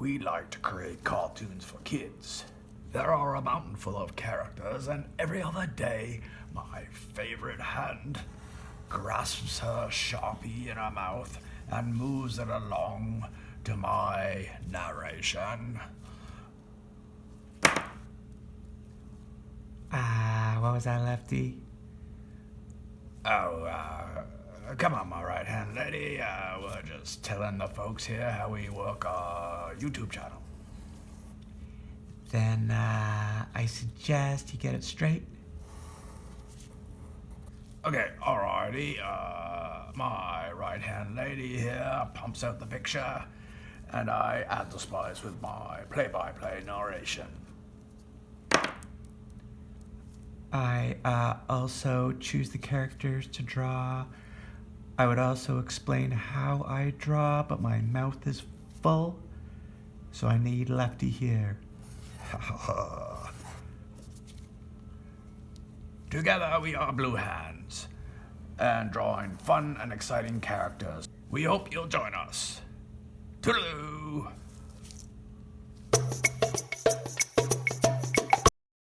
We like to create cartoons for kids. There are a mountain full of characters, and every other day, my favorite hand grasps her Sharpie in her mouth and moves it along to my narration. What was that, Lefty? Come on, my right-hand lady. We're just telling the folks here how we work our YouTube channel. Then, I suggest you get it straight. Okay, alrighty. My right-hand lady here pumps out the picture, and I add the splice with my play-by-play narration. I also choose the characters to draw. I would also explain how I draw, but my mouth is full, so I need Lefty here. Together we are Blue Hands, and drawing fun and exciting characters. We hope you'll join us. Toodaloo!